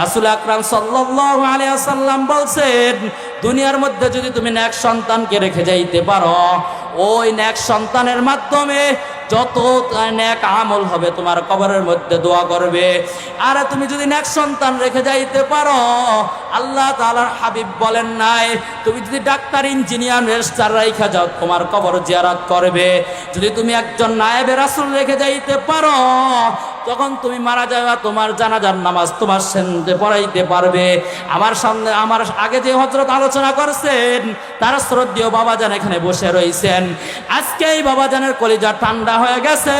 রাসূল আকরাম সাল্লাল্লাহু আলাইহি ওয়াসাল্লাম বলছেন, দুনিয়ার মধ্যে যদি তুমি নেক সন্তানকে রেখে যাইতে পারো, ওই নেক সন্তানের মাধ্যমে যত নেক আমল হবে তোমার কবরের মধ্যে দোয়া করবে। আর তুমি যদি নেক সন্তান রেখে যাইতে পারো, আল্লাহ তাআলার হাবিব বলেন নাই, তুমি যদি ডাক্তার, ইঞ্জিনিয়ার, রেজিস্ট্রার রেখে যাও, তোমার কবর জিয়ারত করবে। যদি তুমি একজন নায়েবে রাসূল রেখে যাইতে পারো, তখন তুমি মারা যাওয়া তোমার জানাজার নামাজ তোমার সামনে পড়াইতে পারবে। আমার সামনে, আমার আগে যে হযরত আলোচনা করছেন, তার শ্রদ্ধেয় বাবাজান এখানে বসে রয়েছেন। আজকে এই বাবাজানের কলিজা ঠান্ডা হয়ে গেছে।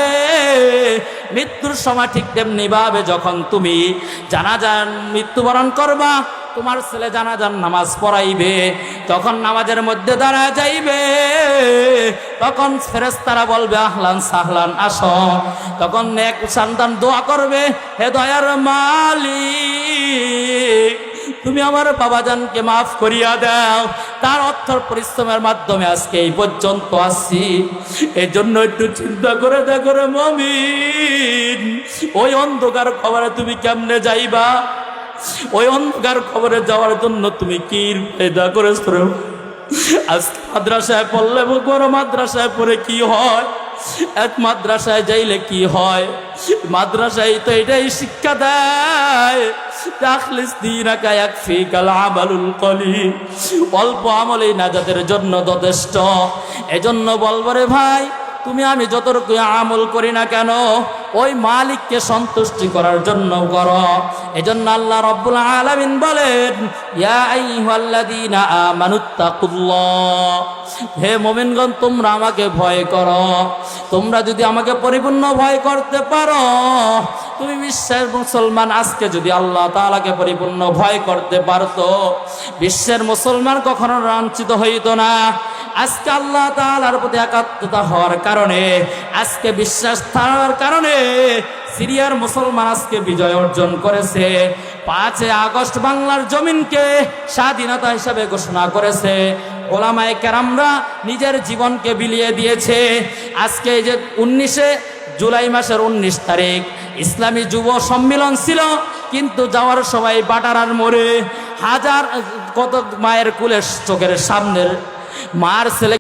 মৃত্যুর সময় ঠিক তেমনি ভাবে যখন তুমি জানাজার মৃত্যুবরণ করবা, তোমার ছেলে জানাজার নামাজ পড়াইবে, তখন নামাজের মধ্যে দাঁড়া যাইবে, তখন ফেরেশতারা বলবে আহলান সাহলান আসো। তখন নেক সন্তান দোয়া করবে, হে দয়ার মালিক, তুমি আমার বাবাজানকে মাফ করিয়া দাও, তার অর্থর পরিশ্রমের মাধ্যমে আজকে এই পর্যন্ত আসছি। এই জন্য একটু চিন্তা করে দেখো রে মুমিন, ওই অন্ধকার কবরে তুমি কেমনে যাইবা? ওই অন্ধকার কবরে যাওয়ার জন্য তুমি কি ফায়দা করেছো? আজকে মাদ্রাসায় পড়লে, বড় মাদ্রাসায় পড়ে কি হয়? এক মাদ্রাসায় যাইলে কি হয়? মাদ্রাসায় তো এটাই শিক্ষা দেয়, অল্প আমলেই নাজাতের জন্য যথেষ্ট। এজন্য বলবো রে ভাই, তুমি আমি যতটুকু আমল করি না কেন, ওই মালিককে সন্তুষ্টি করার জন্য করো। এজন্য আল্লাহ রাব্বুল আলামিন বলেন, ইয়া আইয়ুহাল্লাযীনা আমানুত্তাকুল্লাহ, হে মুমিনগণ তোমরা আমাকে ভয় করো। তোমরা যদি আমাকে পরিপূর্ণ ভয় করতে পারো, তুমি বিশ্বের মুসলমান আজকে যদি আল্লাহ তাআলাকে পরিপূর্ণ ভয় করতে পারতো, বিশ্বের মুসলমান কখনো লাঞ্ছিত হইত না। আজকে আল্লাহ তাআলার প্রতি একাত্মতা হওয়ার কারণে, আজকে বিশ্বাস থাকার কারণে সিরিয়ার মুসলমান আজকে বিজয় অর্জন করেছে। 5 আগস্ট বাংলার জমিনকে স্বাধীনতা হিসাবে ঘোষণা করেছে। ওলামায়ে কেরামরা নিজের জীবনকে বিলিয়ে দিয়েছে। আজকে এই যে 19 জুলাই মাসের 19 তারিখ ইসলামী যুব সম্মেলন ছিল, কিন্তু যাওয়ার সময় বাটারার মোড়ে হাজার কত মায়ের কুলের চোখের সামনের মার ছেলে